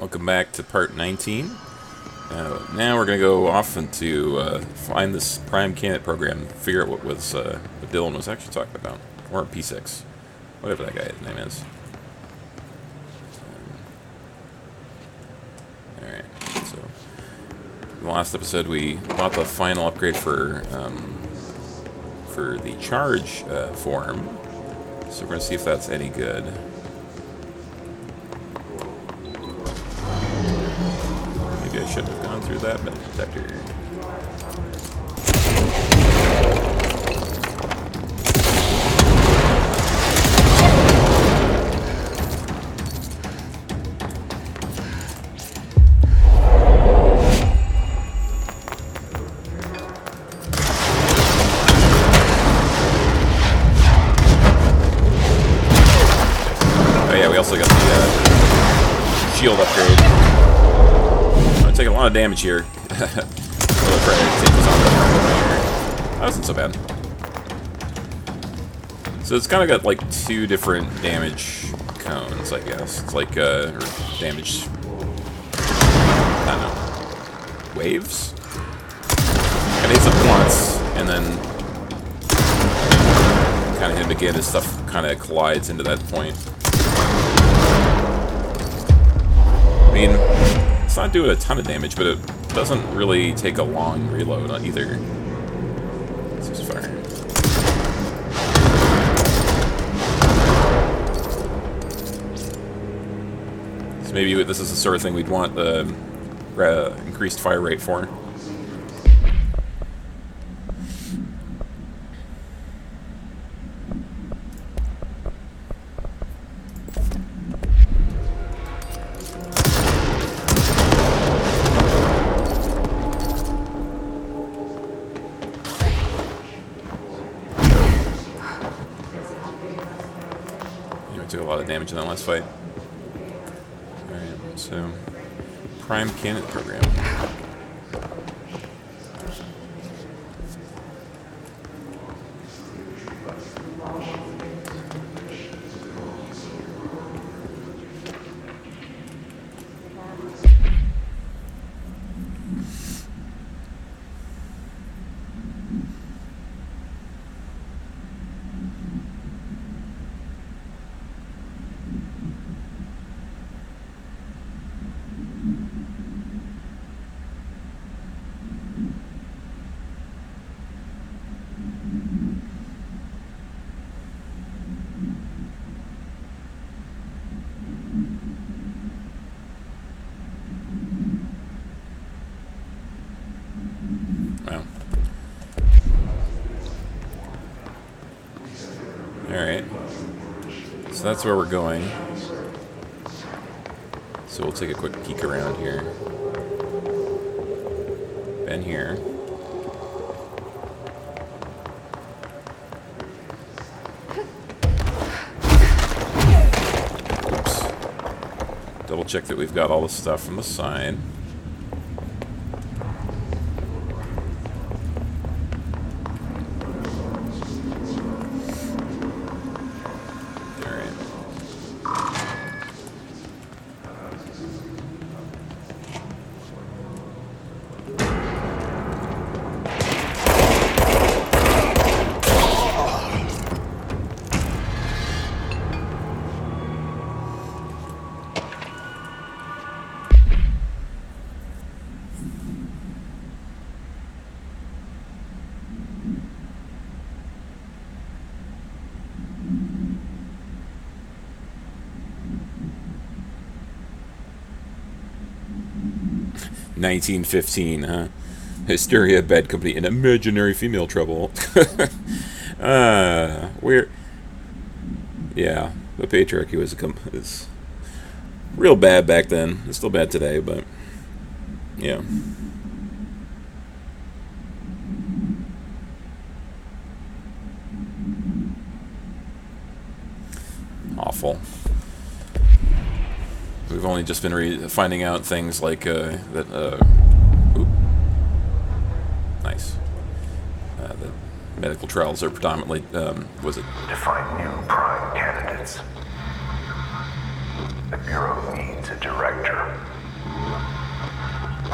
Welcome back to part 19. Now we're going to go off into find this prime candidate program, figure out what Dylan was actually talking about. Or P6. Whatever that guy's name is. Alright, so in the last episode we bought the final upgrade for the charge form. So we're going to see if that's any good. Maybe I shouldn't have gone through that metal detector. Oh yeah, we also got the shield upgrade. I'm taking a lot of damage here. That wasn't so bad. So it's kind of got like two different damage cones, I guess. It's like or damage, I don't know, waves? It hits up once, and then kind of hit him again as stuff kind of collides into that point. I mean, it's not doing a ton of damage, but it doesn't really take a long reload on either. This is fire. So maybe this is the sort of thing we'd want the increased fire rate for. Took a lot of damage in that last fight. Alright, so prime candidate program. Wow. Alright. So that's where we're going. So we'll take a quick peek around here. Been here. Oops. Double check that we've got all the stuff from the side. $19.15, huh? Hysteria Bad Company and imaginary female trouble. We're... Yeah, the patriarchy was real bad back then. It's still bad today, but... Yeah. Awful. We've only just been finding out things like that. Oop. Nice. The medical trials are predominantly was it? Define new prime candidates. The Bureau needs a director.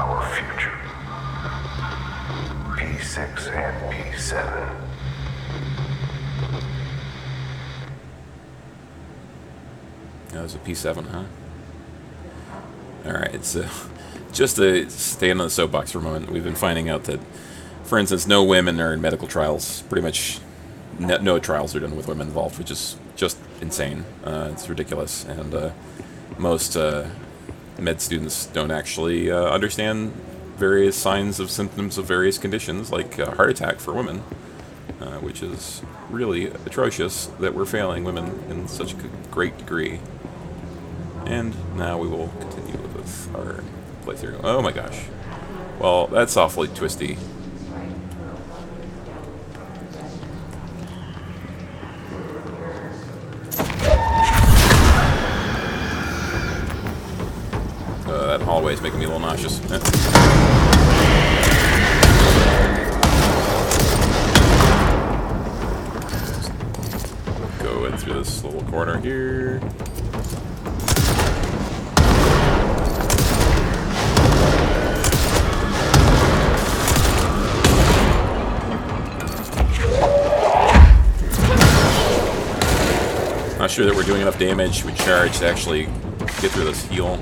our future. P6 and P7. That was a P7, huh? Alright, so just to stand on the soapbox for a moment, we've been finding out that, for instance, no women are in medical trials. Pretty much no trials are done with women involved, which is just insane. It's ridiculous. And most med students don't actually understand various signs of symptoms of various conditions, like heart attack for women, which is really atrocious that we're failing women in such a great degree. And now we will continue with our playthrough. Oh my gosh. Well, that's awfully twisty. That hallway is making me a little nauseous. Go in through this little corner here. Not sure that we're doing enough damage with charge to actually get through this heal.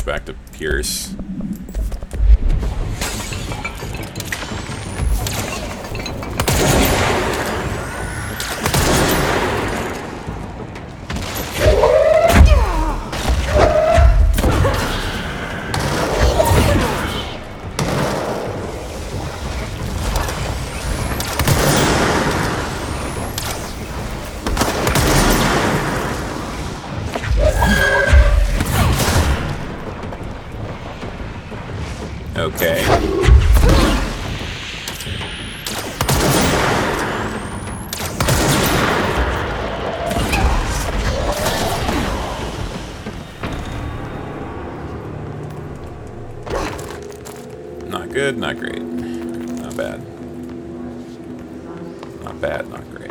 Back to Pierce. Okay. Not good, not great. Not bad. Not bad, not great.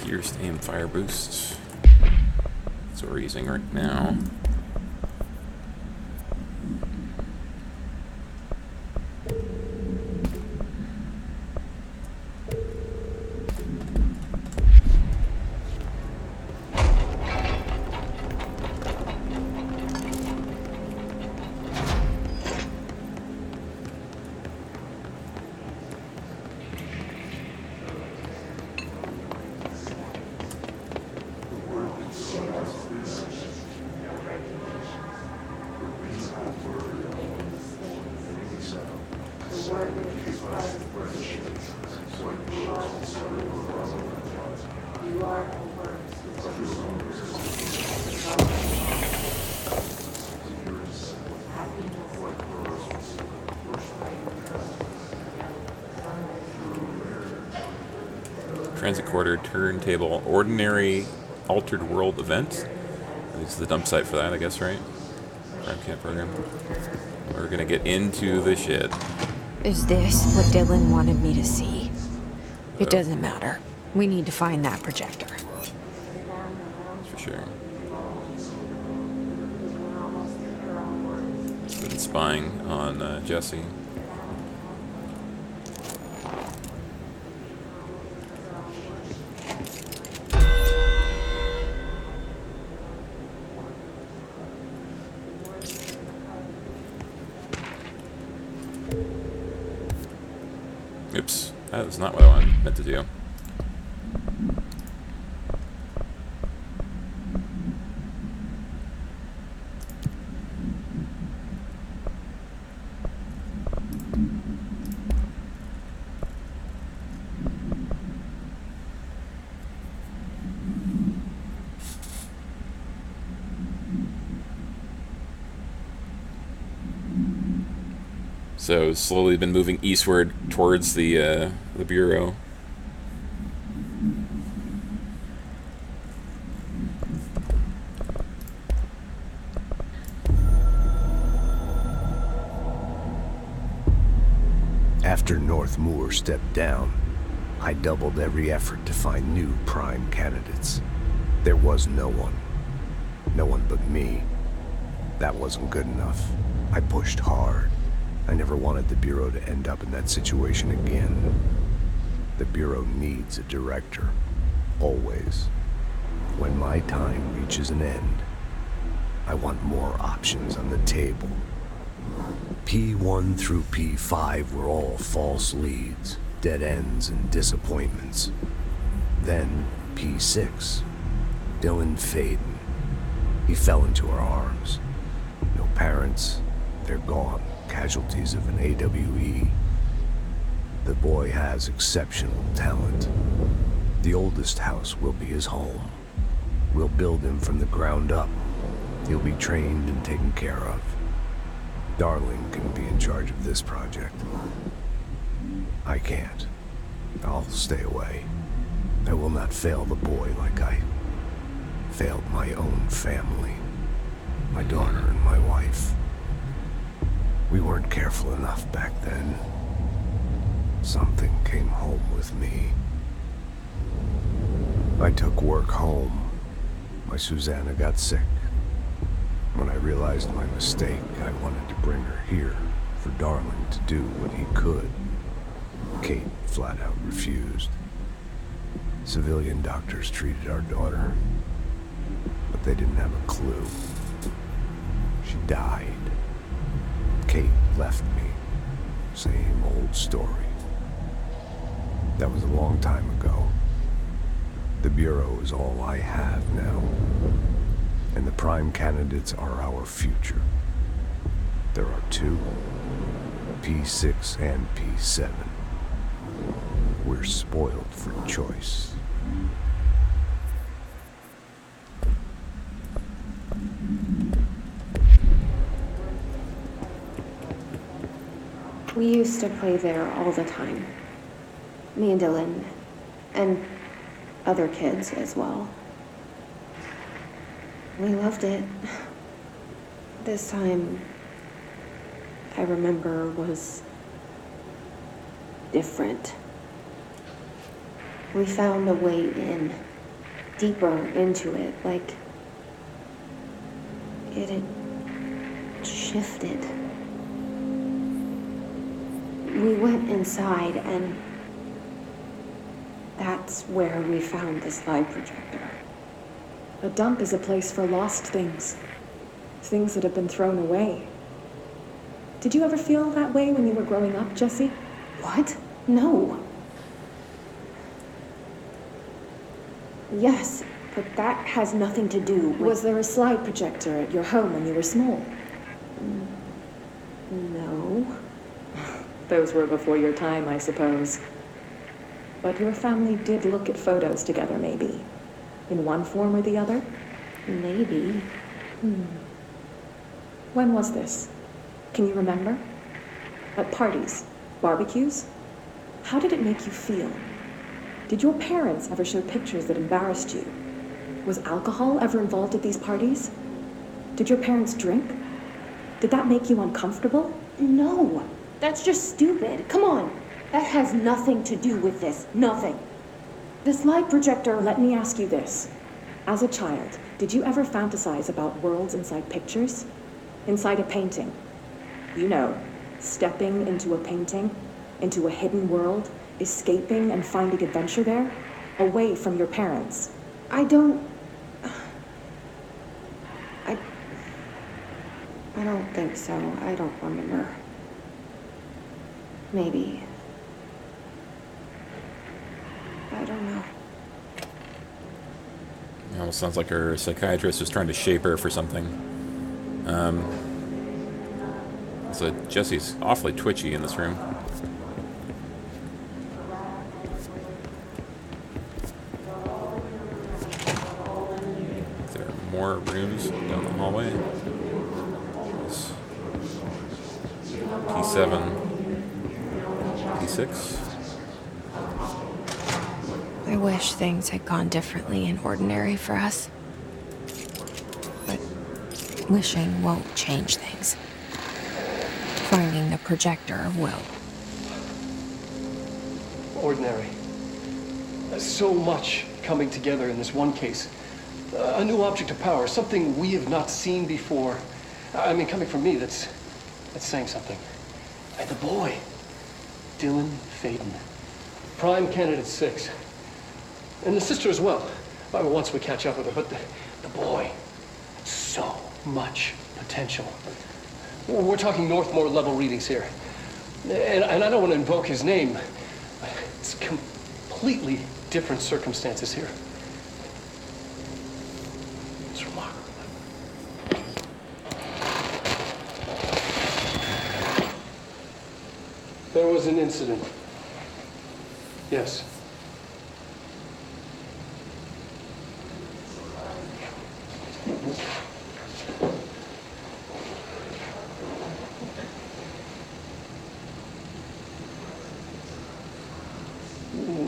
Pierced aim fire boost. That's what we're using right now. Transit corridor, turntable, ordinary altered world event. This is the dump site for that, I guess, right? Crime camp program. We're gonna get into the shit. Is this what Dylan wanted me to see? It doesn't matter. We need to find that projector. For sure. Been spying on Jesse. Oops, that was not what I meant to do. So slowly been moving eastward towards the bureau. After North Moore stepped down, I doubled every effort to find new prime candidates. There was no one. No one but me. That wasn't good enough. I pushed hard. I never wanted the Bureau to end up in that situation again. The Bureau needs a director. Always. When my time reaches an end, I want more options on the table. P1 through P5 were all false leads, dead ends, and disappointments. Then P6, Dylan Faden. He fell into our arms. No parents, they're gone. Casualties of an AWE. The boy has exceptional talent. The oldest house will be his home. We'll build him from the ground up. He'll be trained and taken care of. Darling can be in charge of this project. I can't. I'll stay away. I will not fail the boy like I failed my own family. My daughter and my wife. We weren't careful enough back then. Something came home with me. I took work home. My Susanna got sick. When I realized my mistake, I wanted to bring her here for Darling to do what he could. Kate flat out refused. Civilian doctors treated our daughter, but they didn't have a clue. She died. Kate left me. Same old story. That was a long time ago. The Bureau is all I have now. And the prime candidates are our future. There are two, P6 and P7. We're spoiled for choice. We used to play there all the time. Me and Dylan, and other kids as well. We loved it. This time, I remember, was different. We found a way in, deeper into it, like it had shifted. We went inside, and that's where we found the slide projector. A dump is a place for lost things. Things that have been thrown away. Did you ever feel that way when you were growing up, Jesse? What? No. Yes, but that has nothing to do with... Was there a slide projector at your home when you were small? No. Those were before your time, I suppose. But your family did look at photos together, maybe. In one form or the other? Maybe. When was this? Can you remember? At parties? Barbecues? How did it make you feel? Did your parents ever show pictures that embarrassed you? Was alcohol ever involved at these parties? Did your parents drink? Did that make you uncomfortable? No. That's just stupid. Come on. That has nothing to do with this. Nothing. The slide projector, let me ask you this. As a child, did you ever fantasize about worlds inside pictures? Inside a painting? You know, stepping into a painting, into a hidden world, escaping and finding adventure there, away from your parents. I don't think so. I don't remember. Maybe. I don't know. It almost sounds like her psychiatrist is trying to shape her for something. So Jesse's awfully twitchy in this room. Is there more rooms down the hallway? Yes. P7. P6. I wish things had gone differently in Ordinary for us. But wishing won't change things. Finding the projector will. Ordinary. So much coming together in this one case. A new object of power, something we have not seen before. I mean, coming from me, that's saying something. And the boy, Dylan Faden. Prime candidate 6. And the sister as well. Once we catch up with her, but the boy, so much potential. We're talking Northmore level readings here. And I don't want to invoke his name. It's completely different circumstances here. It's remarkable. There was an incident. Yes.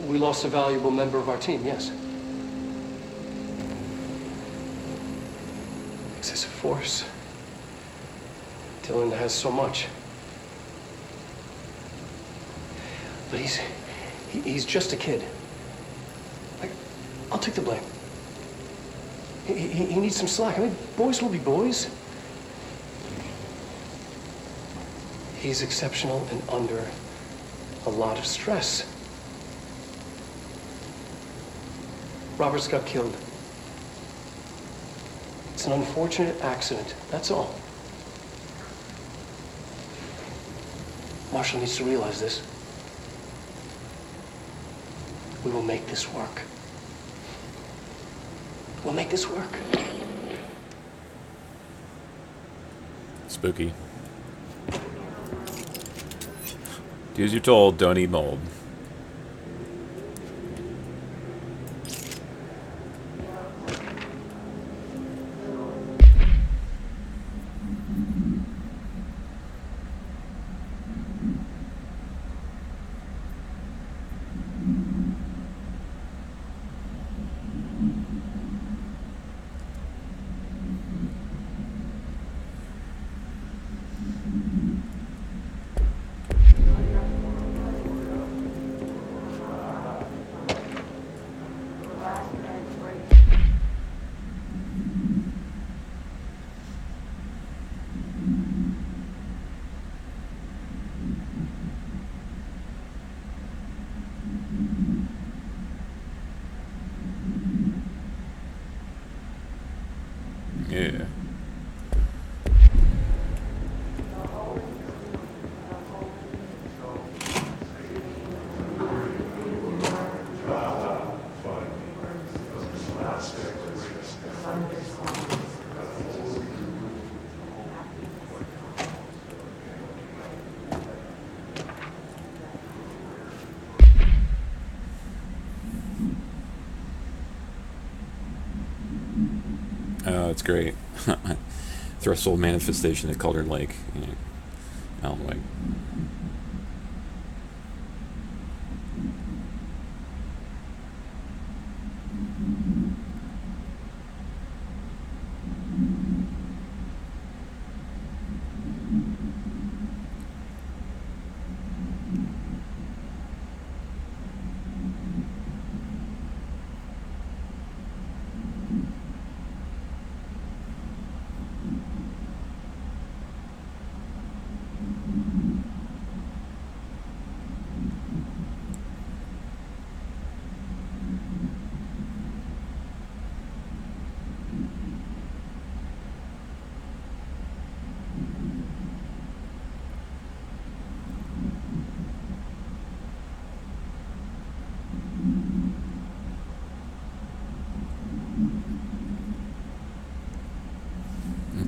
We lost a valuable member of our team, yes. Excessive force. Dylan has so much. But he's just a kid. I'll take the blame. He needs some slack. I mean, boys will be boys. He's exceptional and under a lot of stress. Roberts got killed. It's an unfortunate accident, that's all. Marshall needs to realize this. We will make this work. We'll make this work. Spooky. Do as you're told, don't eat mold. Yeah. Oh, it's great. Threshold manifestation at Calder Lake. Yeah. Alan Wake.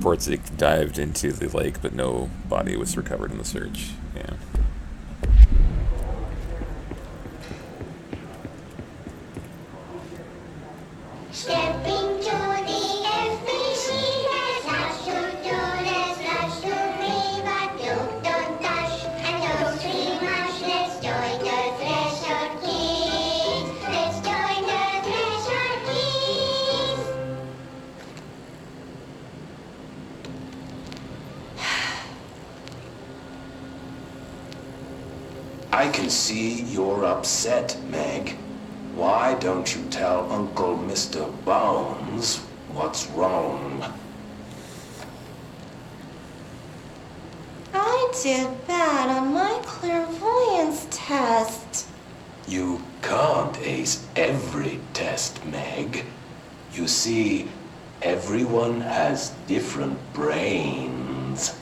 Reports it dived into the lake, but no body was recovered in the search. Yeah. Stepping to the FBC, there's lots to do, there's lots to read, but don't touch and don't scream much. Let's join the Thresher Kids. Let's join the Thresher Kids. I can see you're upset, Meg. Why don't you tell Uncle Mr. Bones what's wrong? I did bad on my clairvoyance test. You can't ace every test, Meg. You see, everyone has different brains.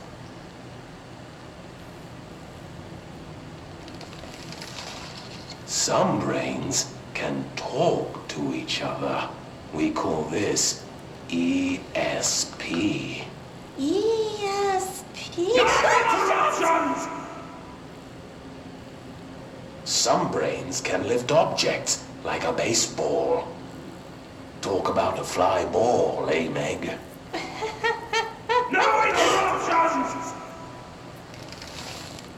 Some brains can talk to each other. We call this ESP. ESP? Some brains can lift objects, like a baseball. Talk about a fly ball, eh, Meg? No interruptions!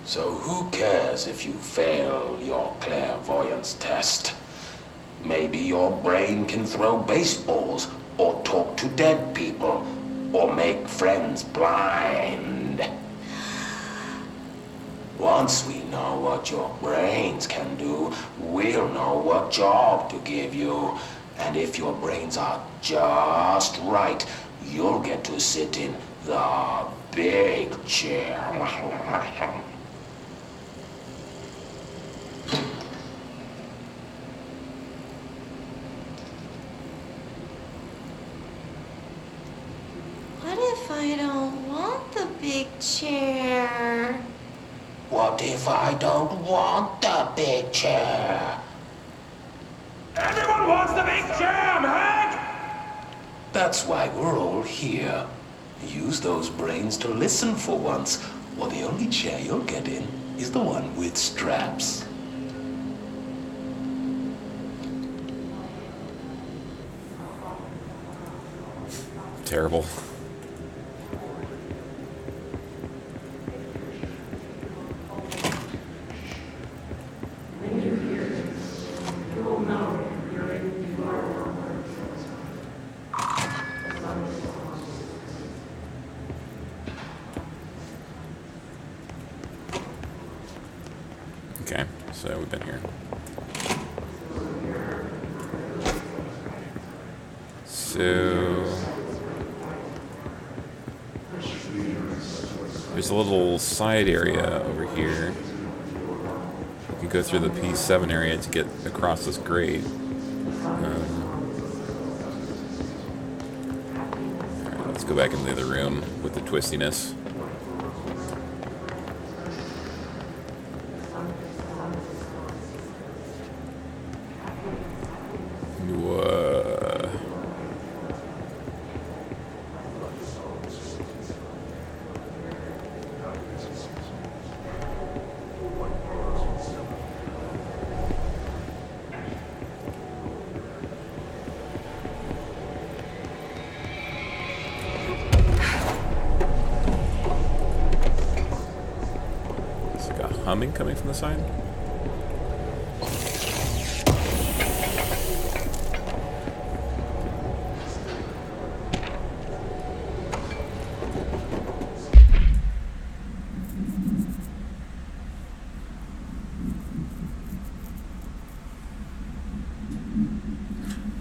So who cares if you fail your clairvoyance test? Maybe your brain can throw baseballs, or talk to dead people, or make friends blind. Once we know what your brains can do, we'll know what job to give you. And if your brains are just right, you'll get to sit in the big chair. What if I don't want the big chair? What if I don't want the big chair? Everyone wants the big chair, Meg! That's why we're all here. Use those brains to listen for once, or the only chair you'll get in is the one with straps. Terrible. Okay, so we've been here. So there's a little side area over here. You can go through the P7 area to get across this grate. Alright, let's go back into the other room with the twistiness. Humming coming from the side?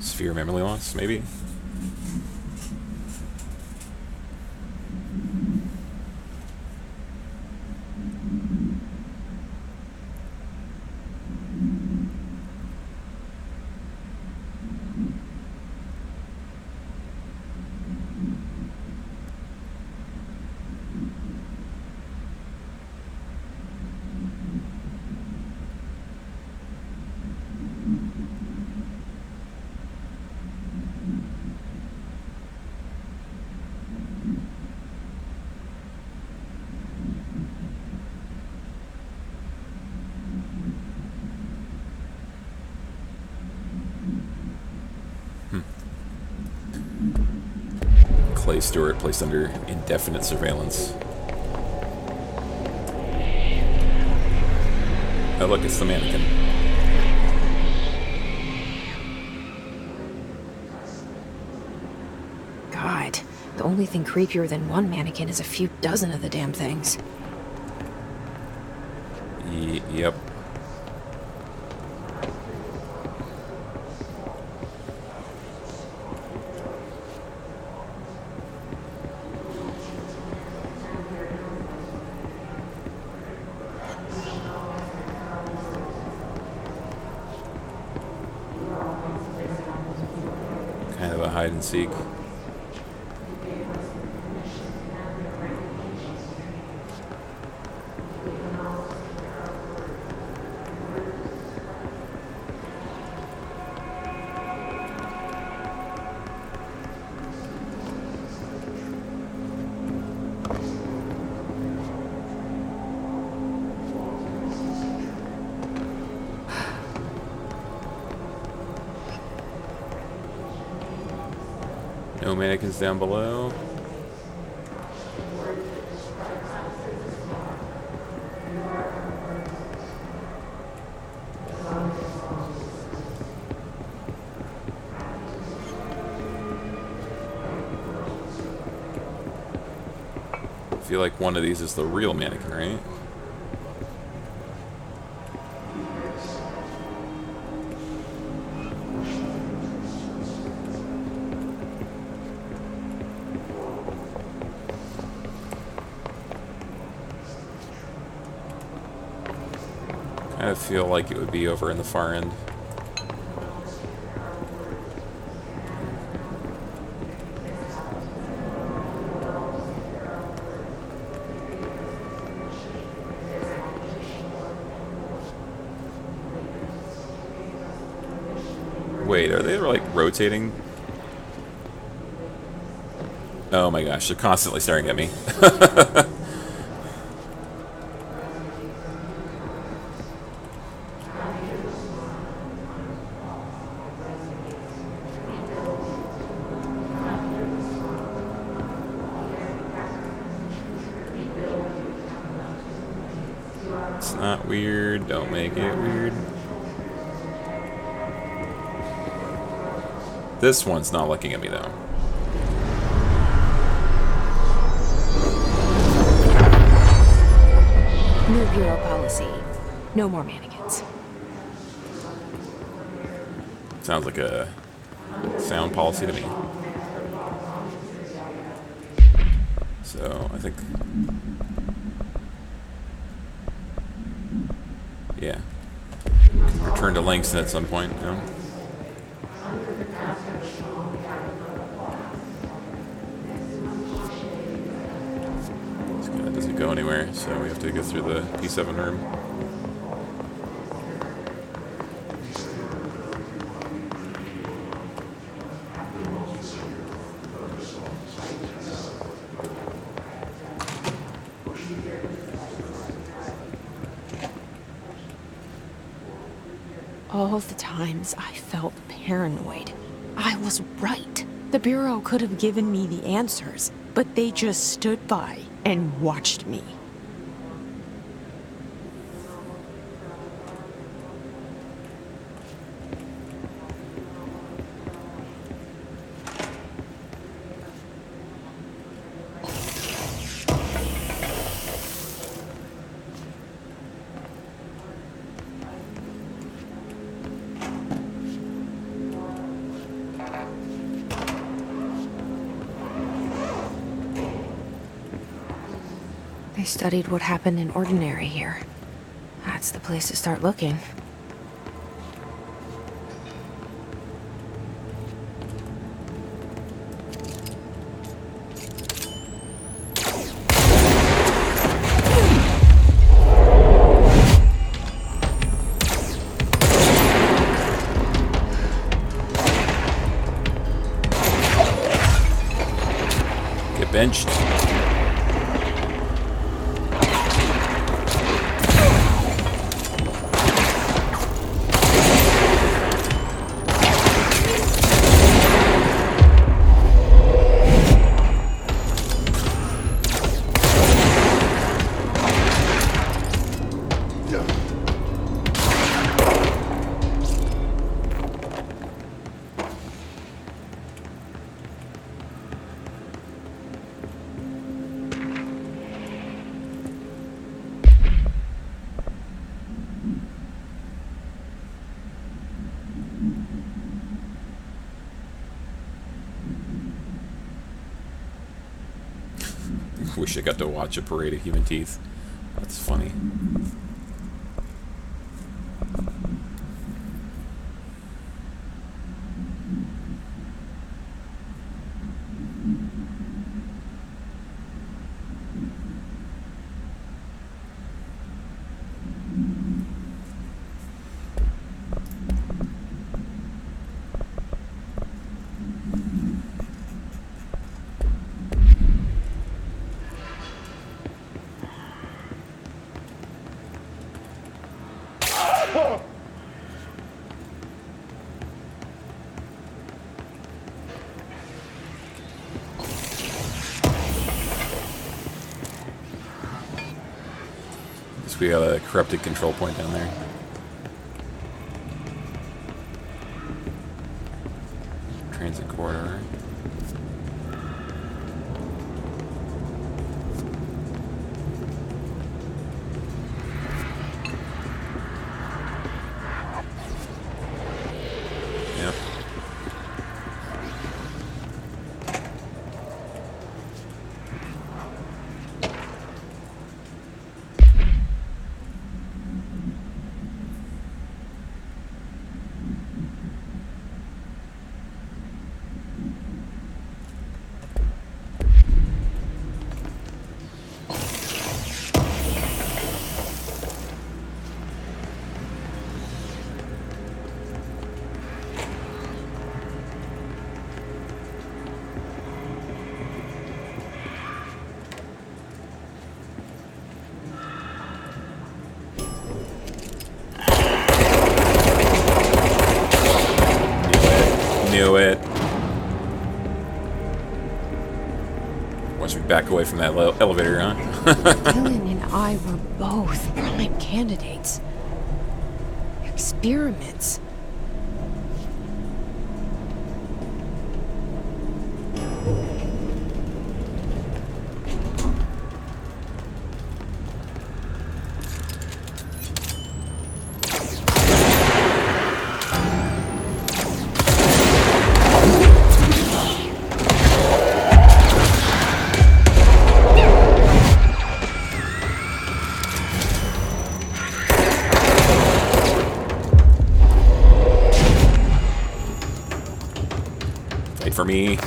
Sphere memory loss, maybe? Clay Stewart placed under indefinite surveillance. Oh look, it's the mannequin. God, the only thing creepier than one mannequin is a few dozen of the damn things. Yep. Kind of a hide and seek. No mannequins down below. I feel like one of these is the real mannequin, right? I feel like it would be over in the far end. Wait, are they like rotating? Oh my gosh, they're constantly staring at me. It's not weird, don't make it weird. This one's not looking at me though. New Bureau policy. No more mannequins. Sounds like a sound policy to me. So, I think... yeah. Return to Langston at some point, you know? This guy doesn't go anywhere, so we have to go through the P7 room. All the times I felt paranoid, I was right. The Bureau could have given me the answers, but they just stood by and watched me. They studied what happened in Ordinary here. That's the place to start looking. Get benched. wish I got to watch a parade of human teeth. That's funny. We got a corrupted control point down there. Transit corridor. Yep. Knew it. Once we back away from that elevator, huh? Dylan and I were both prime candidates. Experiments. Wait for me.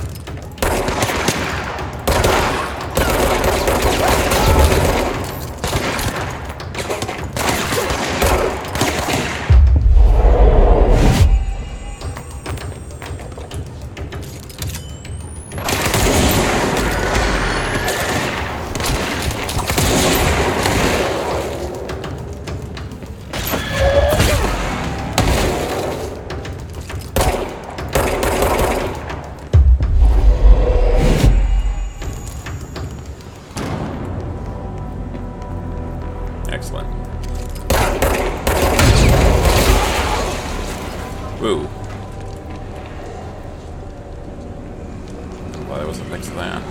Excellent. Woo. Well, that wasn't next to that.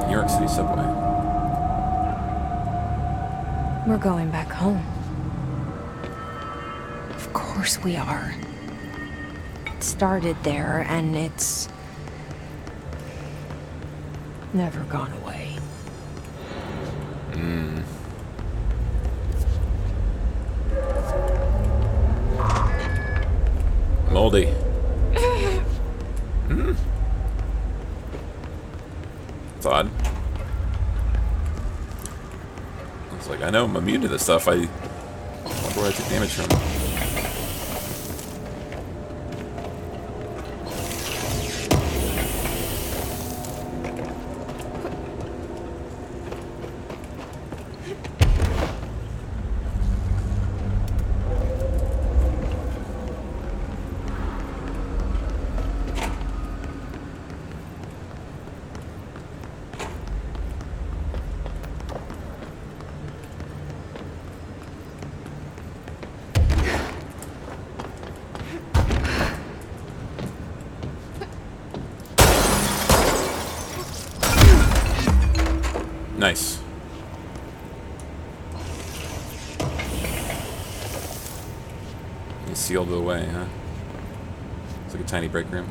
New York City subway. We're going back home. Of course we are. It started there, and it's never gone away. Moldy. It's odd. It's like, I know I'm immune to this stuff. I wonder where I took damage from. He sealed it away, huh? It's like a tiny break room.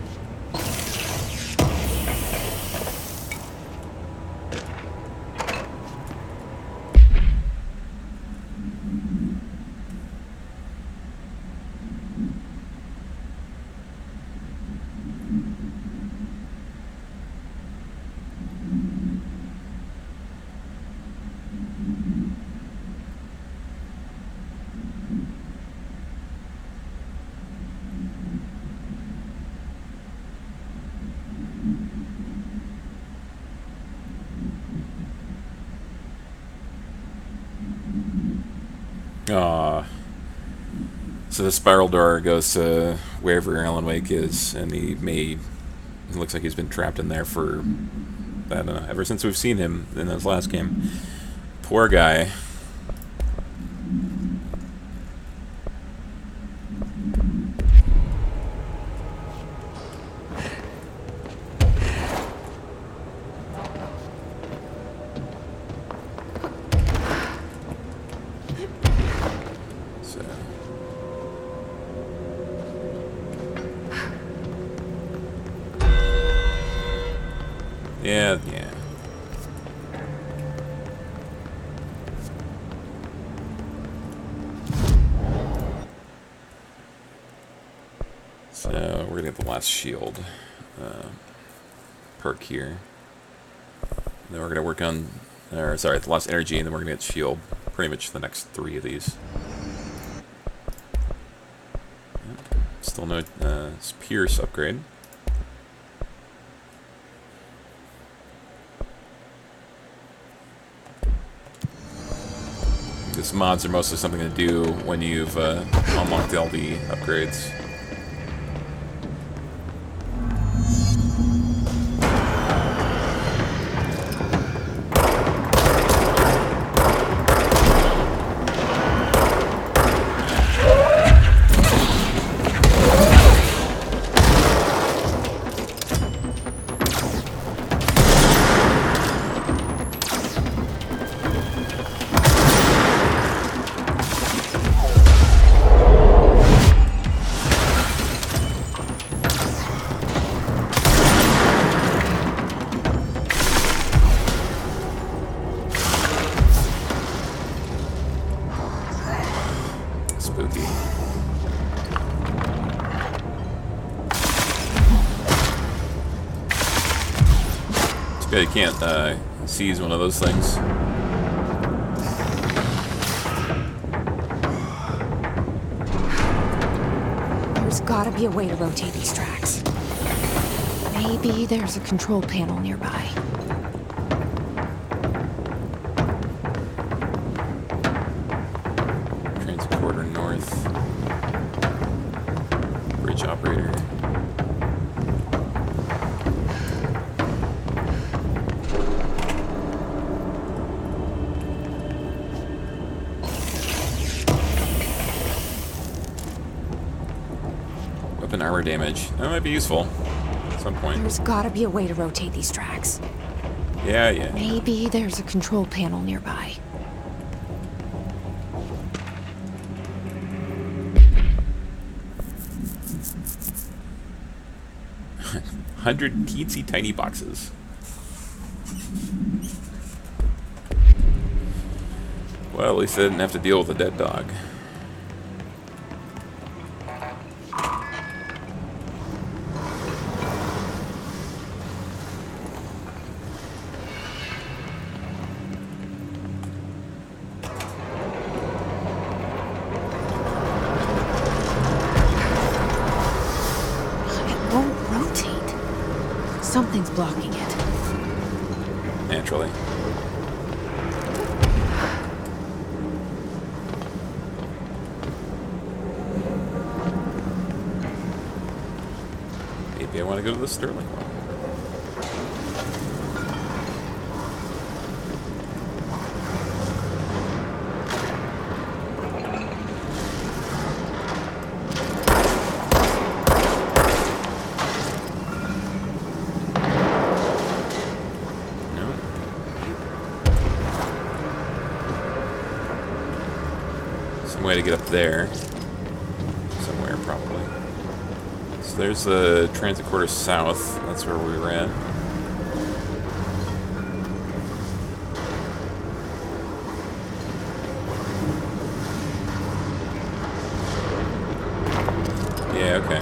Aww. So the spiral door goes to wherever Alan Wake is, and he looks like he's been trapped in there for, I don't know, ever since we've seen him in his last game. Poor guy. Yeah. So we're gonna get the last shield perk here. Then we're gonna work on, or sorry, the last energy, and then we're gonna get shield. Pretty much the next 3 of these. Still no Pierce upgrade. These mods are mostly something to do when you've unlocked all the upgrades. Spooky. It's good you can't seize one of those things. There's gotta be a way to rotate these tracks. Maybe there's a control panel nearby. Transporter north. Bridge operator. Weapon armor damage. That might be useful at some point. There's gotta be a way to rotate these tracks. Yeah. Maybe there's a control panel nearby. $100 teensy tiny boxes. Well, at least I didn't have to deal with a dead dog. It won't rotate. Something's blocking it. Naturally. Maybe I want to go to the Sterling one. Way to get up there. Somewhere. probably. So there's the transit quarter south. That's where we were at. Yeah, okay.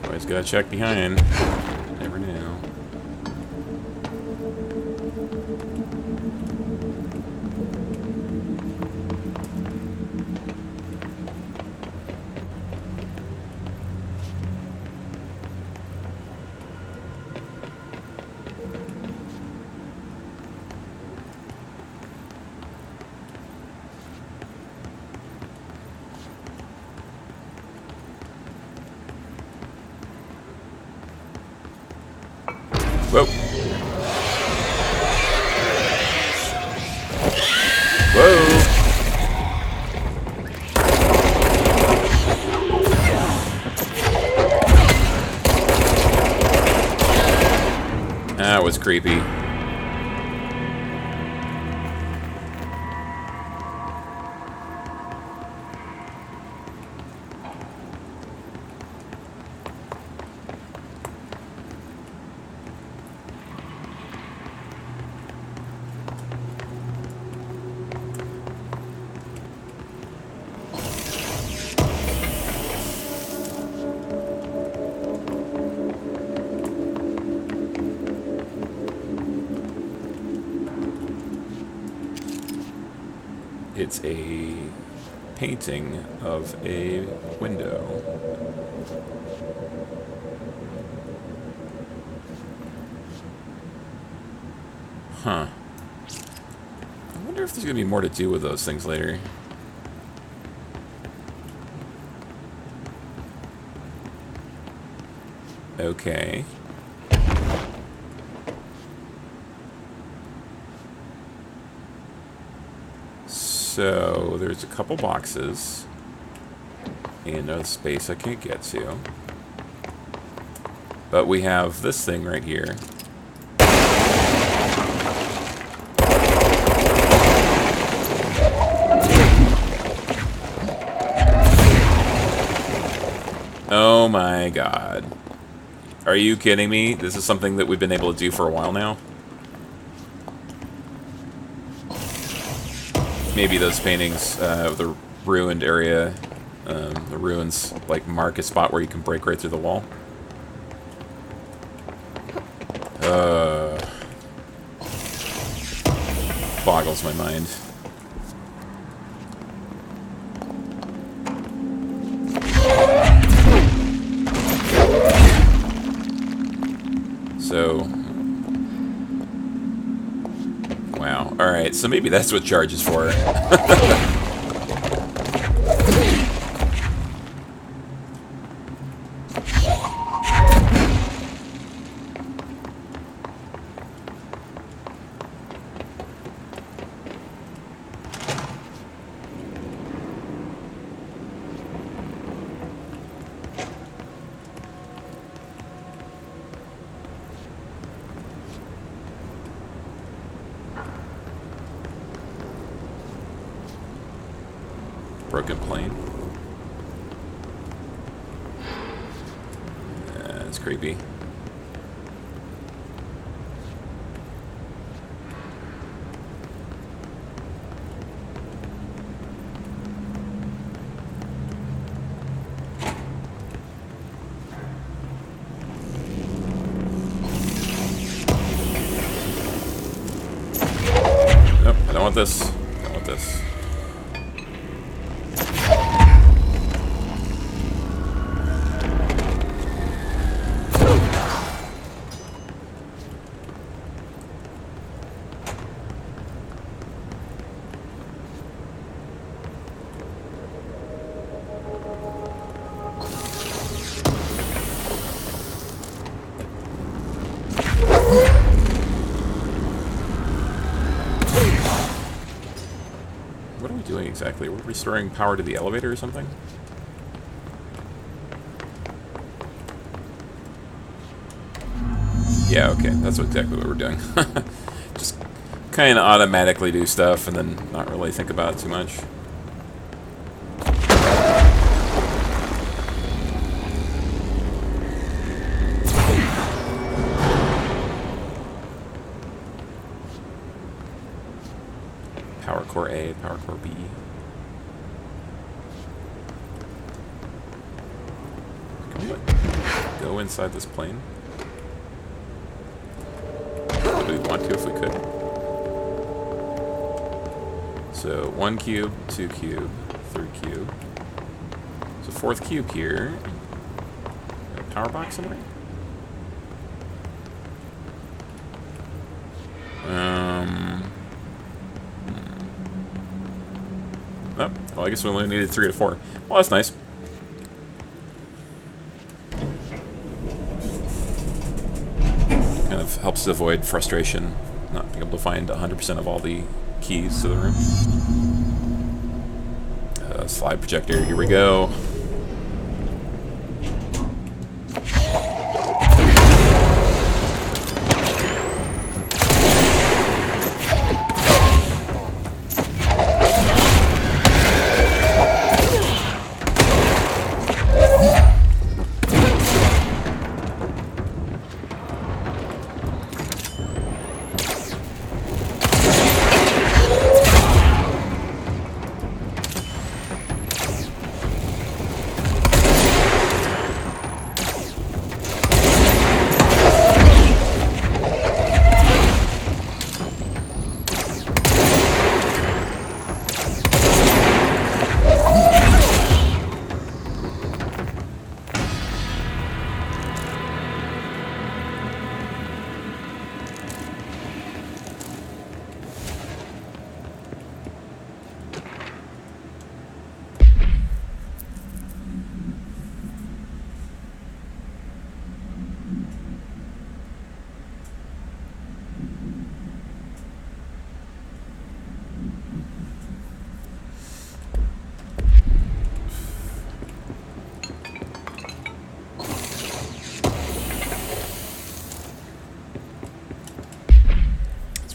Always gotta check behind. Never know. Whoa. Whoa. That was creepy. It's a painting of a window. Huh. I wonder if there's gonna be more to do with those things later. Okay. So there's a couple boxes in a space I can't get to. But we have this thing right here. Oh my god. Are you kidding me? This is something that we've been able to do for a while now? Maybe those paintings of the ruined area, the ruins, like, mark a spot where you can break right through the wall. Boggles my mind. So, wow. Alright, so maybe that's what charge is for. Broken plane. That's creepy. want this. Don't want this. What are we doing exactly? We're restoring power to the elevator or something? Yeah, okay, that's exactly what we're doing. Just kind of automatically do stuff and then not really think about it too much. Power core A, power core B. Can we like, go inside this plane? Do we want to if we could? So 1 cube, 2 cube, 3 cube. So 4th cube here. A power box somewhere? Oh, well, I guess we only needed 3 to 4. Well, that's nice. Kind of helps to avoid frustration, not being able to find 100% of all the keys to the room. Slide projector, here we go.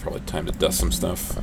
Probably time to dust some stuff.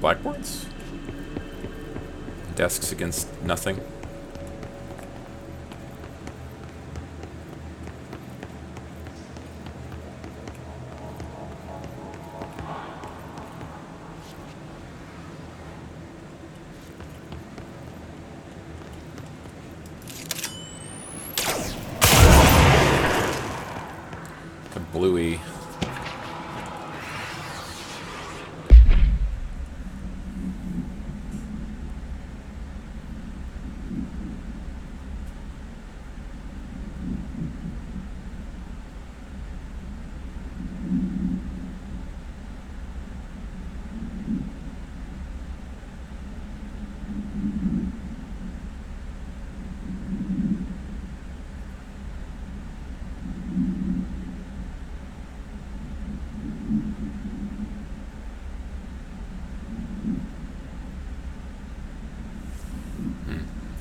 Blackboards? Desks against nothing? The bluey.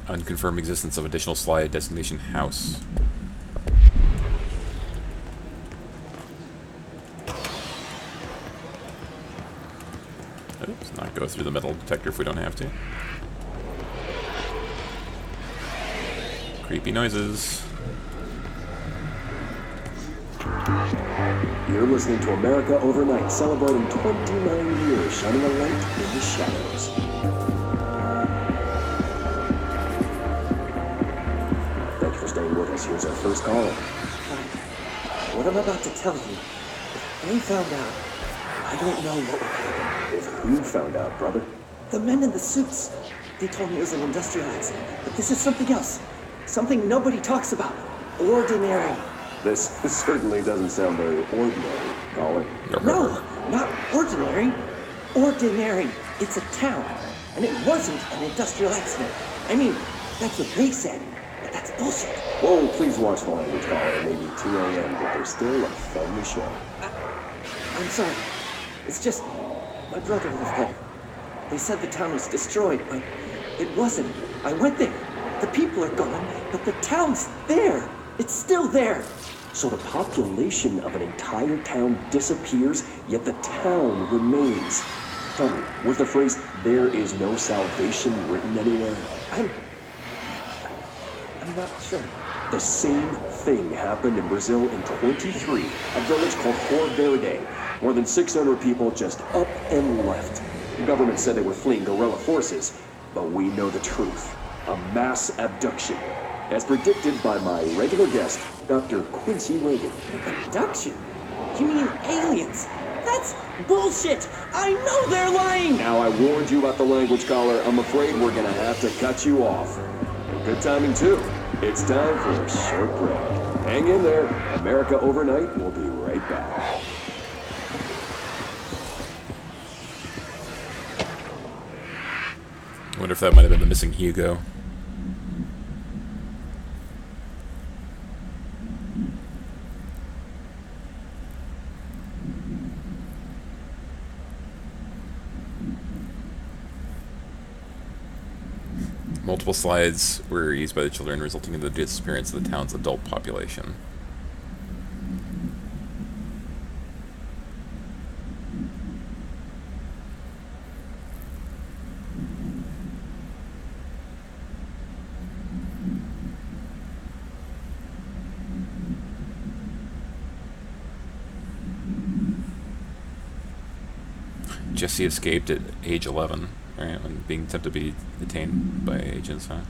Unconfirmed existence of additional slide destination house. Let's not go through the metal detector if we don't have to. Creepy noises. You're listening to America Overnight, celebrating 29 years, shining a light in the shadows. Thank you for staying with us. Here's our first caller. What I'm about to tell you, if they found out, I don't know what would happen. If who found out, brother? The men in the suits. They told me it was an industrial accident, but this is something else. Something nobody talks about. Ordinary. This certainly doesn't sound very ordinary, caller. No, not ordinary. Ordinary. It's a town. And it wasn't an industrial accident. I mean, that's what they said. But that's bullshit. Whoa, please watch the language, caller. Maybe 2 a.m., but there's still a family show. I'm sorry. It's just, my brother lived there. They said the town was destroyed, but it wasn't. I went there. The people are gone, but the town's there. It's still there. So the population of an entire town disappears, yet the town remains. Tell me, was the phrase, "there is no salvation," written anywhere? I'm not sure. The same thing happened in Brazil in 23, a village called Cor Verde. More than 600 people just up and left. The government said they were fleeing guerrilla forces, but we know the truth. A mass abduction, as predicted by my regular guest, Dr. Quincy Reagan. Abduction? You mean aliens? That's bullshit! I know they're lying! Now, I warned you about the language, caller. I'm afraid we're gonna have to cut you off. And good timing, too. It's time for a short break. Hang in there. America Overnight will be right back. I wonder if that might have been the missing Hugo. Multiple slides were used by the children, resulting in the disappearance of the town's adult population. Jesse escaped at age 11, right, when being attempted to be detained by agents, huh?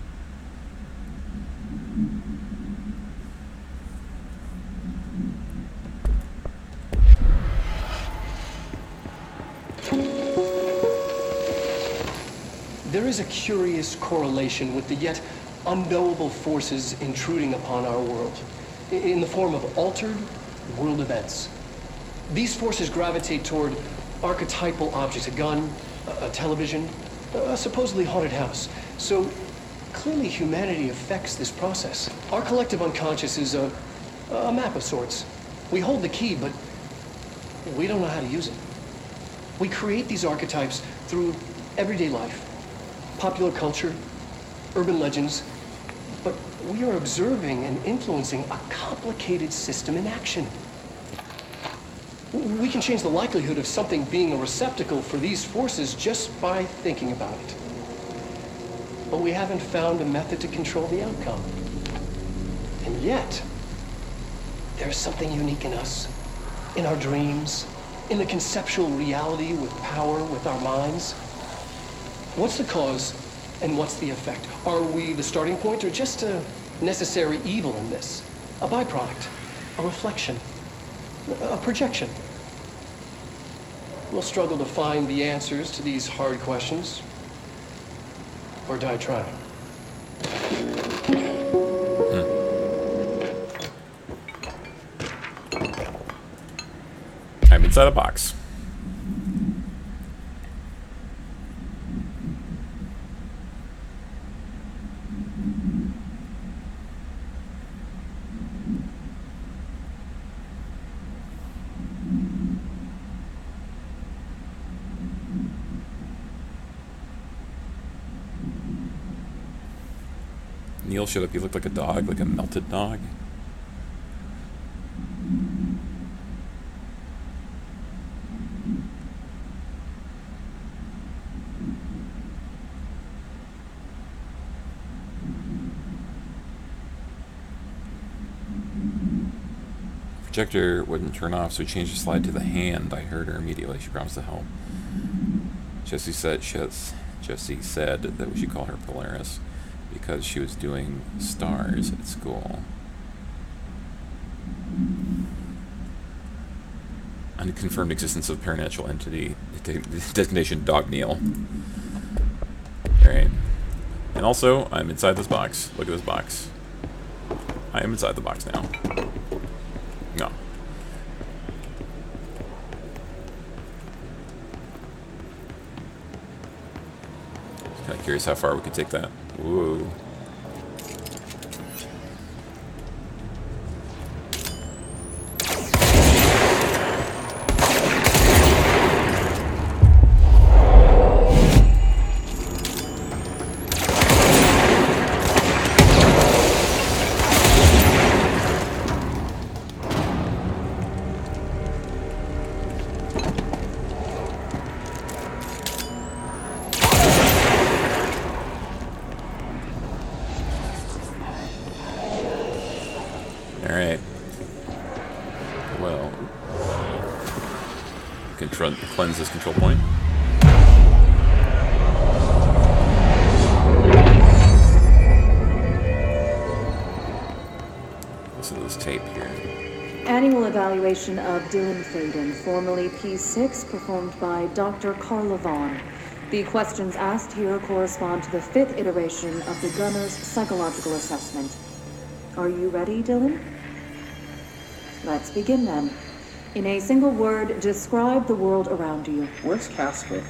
There is a curious correlation with the yet unknowable forces intruding upon our world, in the form of altered world events. These forces gravitate toward archetypal objects, a gun, a television, a supposedly haunted house. So clearly humanity affects this process. Our collective unconscious is a map of sorts. We hold the key, but we don't know how to use it. We create these archetypes through everyday life, popular culture, urban legends, but we are observing and influencing a complicated system in action. We can change the likelihood of something being a receptacle for these forces just by thinking about it. But we haven't found a method to control the outcome. And yet, there's something unique in us, in our dreams, in the conceptual reality with power, with our minds. What's the cause and what's the effect? Are we the starting point or just a necessary evil in this? A byproduct, a reflection, a projection? We'll struggle to find the answers to these hard questions, or die trying. I'm inside a box. Neil showed up. He looked like a dog, like a melted dog. Projector wouldn't turn off, so he changed the slide to the hand. I heard her immediately. She promised to help. Jesse said that we should call her Polaris because she was doing stars at school. Unconfirmed existence of paranatural entity. Designation Dog Neil. Alright. And also, I'm inside this box. Look at this box. I am inside the box now. No. Just kind of curious how far we could take that. Whoa. Alright. Well. Cleanse this control point. Listen to this tape here. Annual evaluation of Dylan Faden, formerly P6, performed by Dr. Carla Vaughn. The questions asked here correspond to the 5th iteration of the Gunner's psychological assessment. Are you ready, Dylan? Let's begin then. In a single word, describe the world around you. Where's Casper?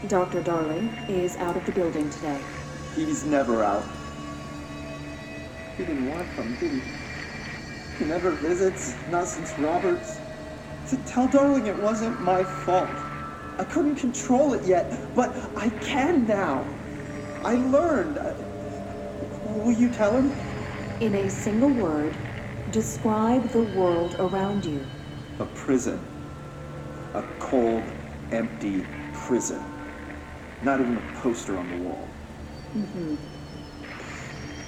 Dr. Darling is out of the building today. He's never out. He didn't want them, did he? He never visits, not since Roberts. To tell Darling it wasn't my fault. I couldn't control it yet, but I can now. I learned. Will you tell him? In a single word, describe the world around you. A prison. A cold, empty prison. Not even a poster on the wall. Mm-hmm.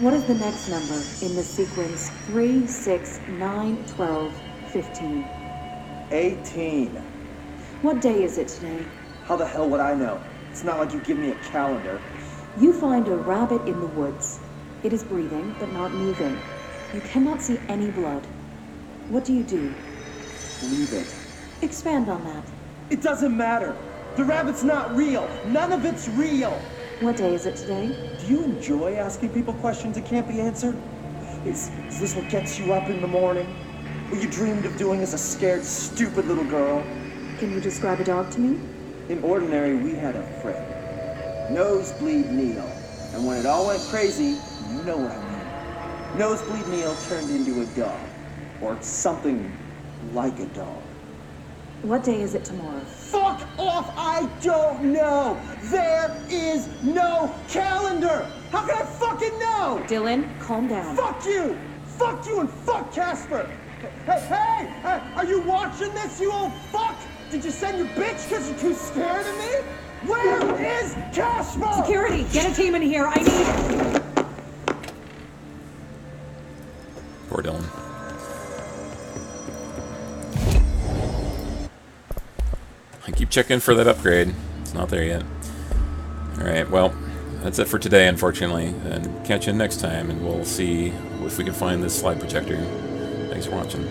What is the next number in the sequence 3, 6, 9, 12, 15? 18. What day is it today? How the hell would I know? It's not like you give me a calendar. You find a rabbit in the woods. It is breathing, but not moving. You cannot see any blood. What do? Leave it. Expand on that. It doesn't matter. The rabbit's not real. None of it's real. What day is it today? Do you enjoy asking people questions that can't be answered? Is this what gets you up in the morning? What you dreamed of doing as a scared, stupid little girl? Can you describe a dog to me? In Ordinary, we had a friend. Nosebleed Neil. And when it all went crazy, you know what I mean. Nosebleed Neil turned into a dog. Or something like a dog. What day is it tomorrow? Fuck off! I don't know! There is no calendar! How can I fucking know? Dylan, calm down. Fuck you! Fuck you and fuck Casper! Hey! Are you watching this, you old fuck? Did you send your bitch because you're too scared of me? Where is Casper? Security, get a team in here. I need... Poor Dylan. I keep checking for that upgrade. It's not there yet. Alright, well, that's it for today, unfortunately. And catch you next time, and we'll see if we can find this slide projector. Thanks for watching.